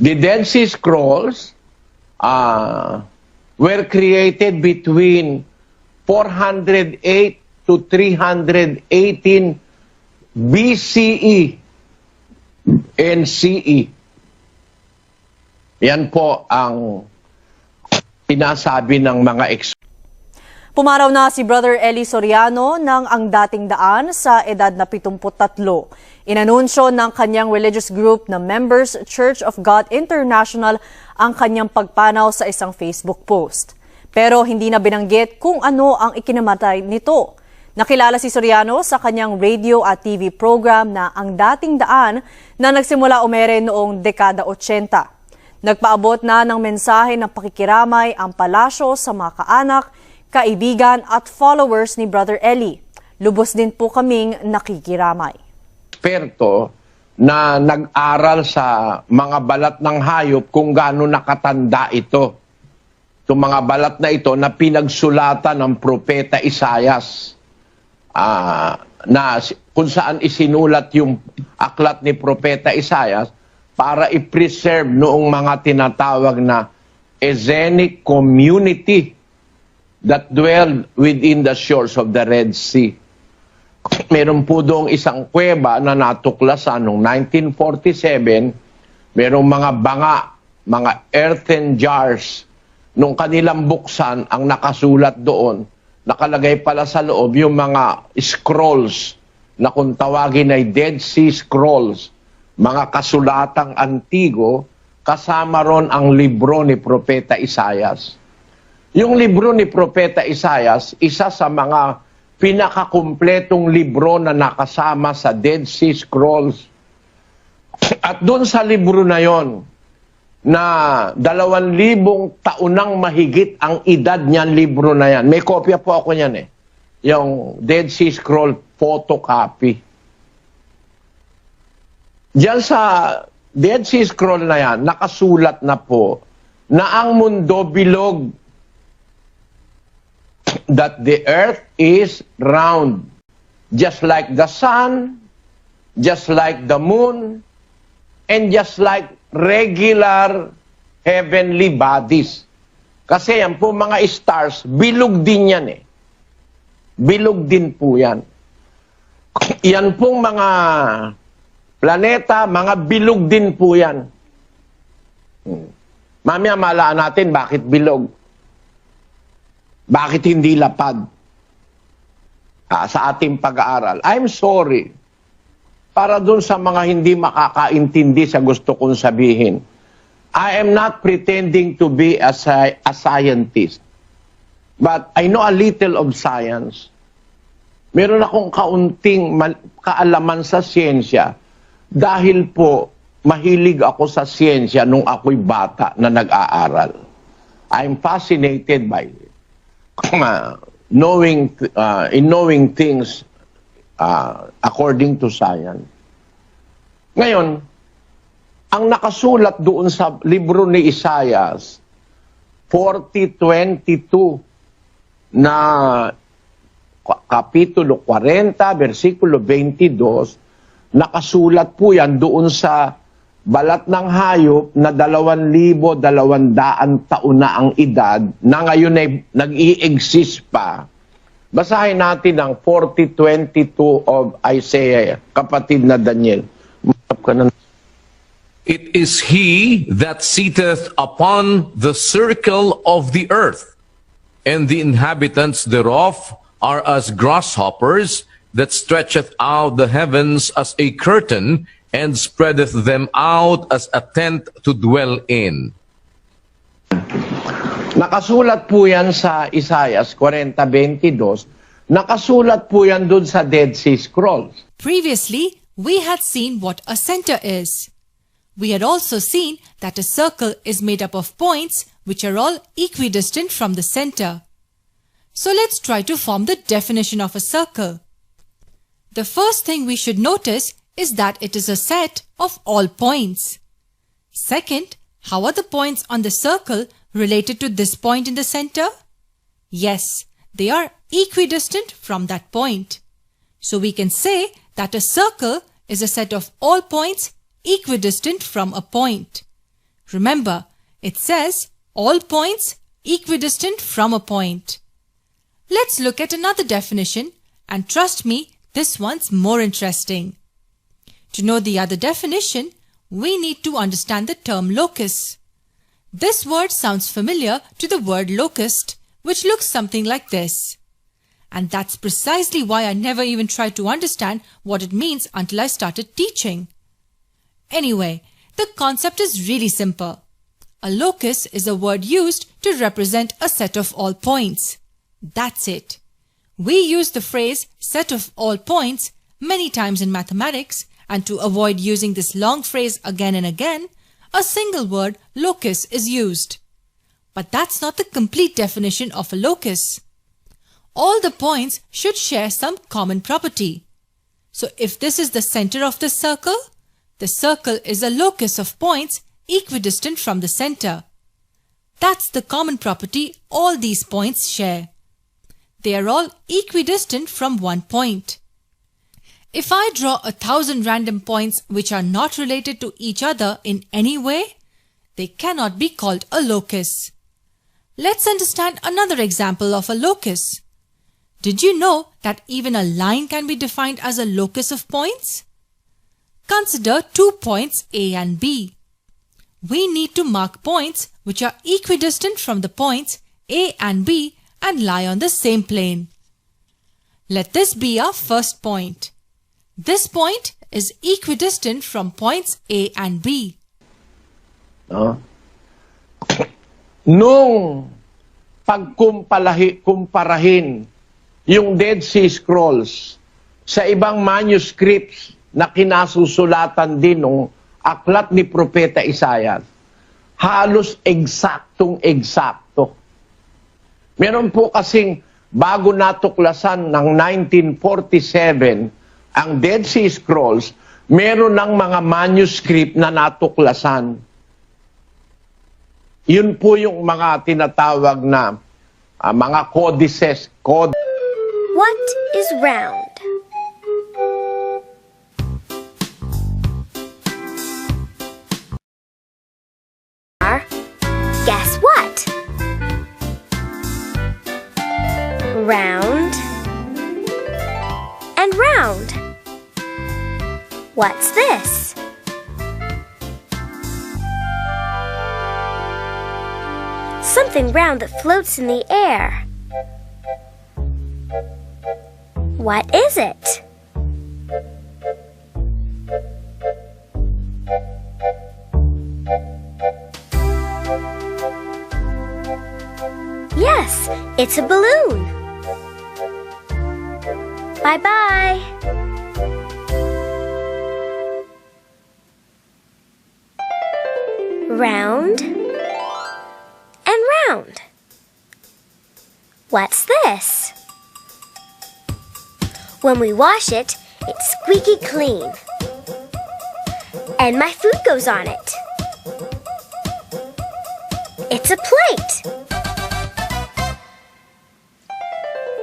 The Dead Sea Scrolls were created between 408 to 318 BCE and CE. Yan po ang pinasabi ng mga Pumaraw na si Brother Eli Soriano ng ang dating daan sa edad na 73. Inanunsyo ng kanyang religious group na Members Church of God International ang kanyang pagpanaw sa isang Facebook post. Pero hindi na binanggit kung ano ang ikinamatay nito. Nakilala si Soriano sa kanyang radio at TV program na Ang Dating Daan na nagsimula umere noong dekada 80. Nagpaabot na ng mensahe ng pakikiramay ang palasyo sa mga kaanak, kaibigan at followers ni Brother Eli. Lubos din po kaming nakikiramay. Eksperto na nag-aral sa mga balat ng hayop kung gaano nakatanda ito. Itong mga balat na ito na pinagsulatan ng Propeta Isaias. Na kung saan isinulat yung aklat ni Propeta Isaias para i-preserve noong mga tinatawag na Essenic community that dwelled within the shores of the Red Sea. Meron po doong isang kuweba na natuklasan noong 1947, merong mga banga, mga earthen jars. Nung kanilang buksan, ang nakasulat doon, nakalagay pala sa loob yung mga scrolls na kung tawagin ay Dead Sea Scrolls, mga kasulatang antigo, kasama ron ang libro ni Propeta Isaias. Yung libro ni Propeta Isaias, isa sa mga pinakakumpletong libro na nakasama sa Dead Sea Scrolls. At doon sa libro na yon, na 2,000 taonang mahigit ang edad niyan libro na yan. May kopya po ako niyan yung Dead Sea Scroll photocopy. Diyan sa Dead Sea Scroll na yan, nakasulat na po na ang mundo bilog, that the earth is round, just like the sun, just like the moon, and just like regular heavenly bodies. Kasi yan po mga stars, bilog din yan Bilog din po yan. Yan pong mga planeta, mga bilog din po yan. Mamaya malaan natin bakit bilog. Bakit hindi lapad? Sa ating pag-aaral. I'm sorry. Para dun sa mga hindi makakaintindi sa gusto kong sabihin. I am not pretending to be a scientist. But I know a little of science. Meron akong kaunting kaalaman sa siyensya dahil po mahilig ako sa siyensya nung ako'y bata na nag-aaral. I'm fascinated by it. Knowing things according to science. Ngayon, ang nakasulat doon sa libro ni Isaias, 40:22 na kapitulo 40, versikulo 22, nakasulat po yan doon sa balat ng hayop na 2,200 taon na ang edad na ngayon ay nag-i-exist pa. Basahin natin ang 40:22 of Isaiah, kapatid na Daniel. It is he that sitteth upon the circle of the earth, and the inhabitants thereof are as grasshoppers, that stretcheth out the heavens as a curtain, and spreadeth them out as a tent to dwell in. Nakasulat po yan sa Isaiah 40:22. Nakasulat po yan doon sa Dead Sea Scrolls. Previously, we had seen what a center is. We had also seen that a circle is made up of points which are all equidistant from the center. So let's try to form the definition of a circle. The first thing we should notice is that it is a set of all points. Second, how are the points on the circle related to this point in the center? Yes, they are equidistant from that point. So we can say that a circle is a set of all points equidistant from a point. Remember, it says all points equidistant from a point. Let's look at another definition, and trust me, this one's more interesting. To know the other definition, we need to understand the term locus. This word sounds familiar to the word locust, which looks something like this. And that's precisely why I never even tried to understand what it means until I started teaching. Anyway, the concept is really simple. A locus is a word used to represent a set of all points. That's it. We use the phrase set of all points many times in mathematics, and to avoid using this long phrase again and again, a single word locus is used. But that's not the complete definition of a locus. All the points should share some common property. So if this is the center of the circle is a locus of points equidistant from the center. That's the common property all these points share. They are all equidistant from one point. If I draw 1,000 random points which are not related to each other in any way, they cannot be called a locus. Let's understand another example of a locus. Did you know that even a line can be defined as a locus of points? Consider 2 points A and B. We need to mark points which are equidistant from the points A and B and lie on the same plane. Let this be our first point. This point is equidistant from points A and B. Nung pagkumparahin yung Dead Sea Scrolls sa ibang manuscripts na kinasusulatan din ng aklat ni Propeta Isaiah, halos eksaktong-eksakto. Meron po kasing bago natuklasan ng 1947 ang Dead Sea Scrolls, meron ng mga manuscript na natuklasan. Yun po yung mga tinatawag na mga codices. What is round? Guess what? Round and round. What's this? Something round that floats in the air. What is it? Yes, it's a balloon. Bye-bye. Round and round. What's this? When we wash it, it's squeaky clean. And my food goes on it. It's a plate.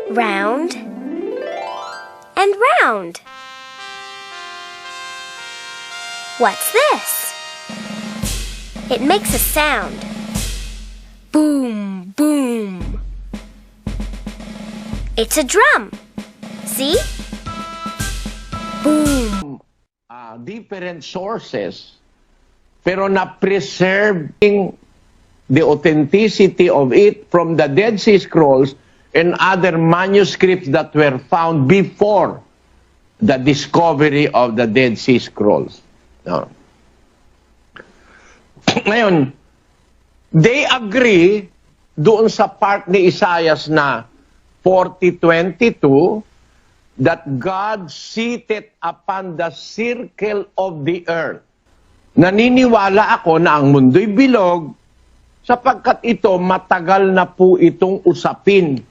Round and round. What's this? It makes a sound. Boom, boom. It's a drum. See? Boom. Different sources, pero na-preserving the authenticity of it from the Dead Sea Scrolls and other manuscripts that were found before the discovery of the Dead Sea Scrolls. No. Ngayon, they agree doon sa part ni Isaiah na 40:22 that God seated upon the circle of the earth. Naniniwala ako na ang mundo'y bilog sapagkat ito matagal na po itong usapin.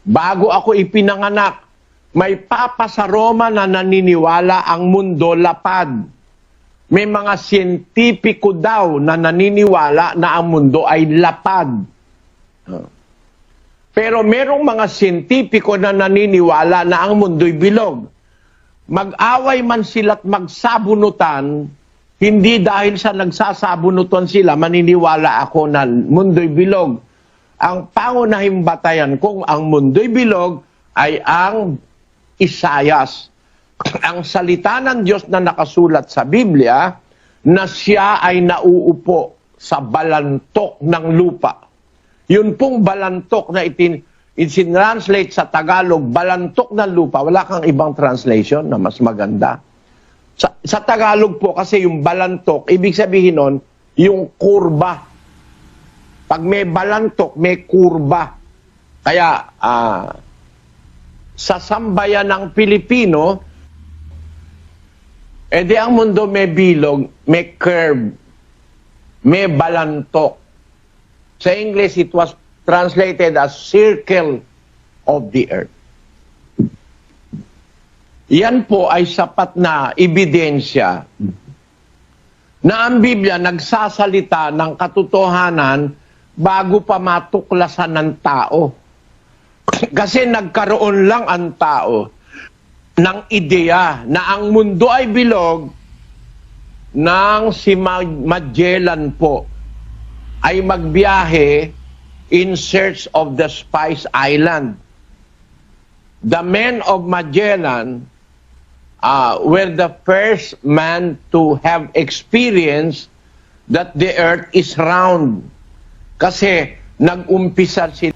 Bago ako ipinanganak, may papa sa Roma na naniniwala ang mundo lapad. May mga siyentipiko daw na naniniwala na ang mundo ay lapad. Pero merong mga siyentipiko na naniniwala na ang mundo'y bilog. Mag-away man sila't magsabunutan, Hindi dahil sa nagsasabunutan sila, maniniwala ako na mundo'y bilog. Ang pangunahing batayan kung ang mundo'y bilog ay ang Isayas. Ang salita ng Diyos na nakasulat sa Biblia na siya ay nauupo sa balantok ng lupa. Yun pong balantok na itinranslate sa Tagalog, balantok ng lupa. Wala kang ibang translation na mas maganda. Sa Tagalog po, kasi yung balantok, ibig sabihin nun, yung kurba. Pag may balantok, may kurba. Kaya, sa sambayan ng Pilipino, edi ang mundo may bilog, may curve, may balantok. Sa English, it was translated as circle of the earth. Yan po ay sapat na ebidensya na ang Biblia nagsasalita ng katotohanan bago pa matuklasan ng tao. Kasi nagkaroon lang ang tao ng ideya na ang mundo ay bilog nang si Magellan po ay magbiyahe in search of the Spice Island. The men of Magellan were the first man to have experienced that the earth is round. Kasi nag-umpisa sila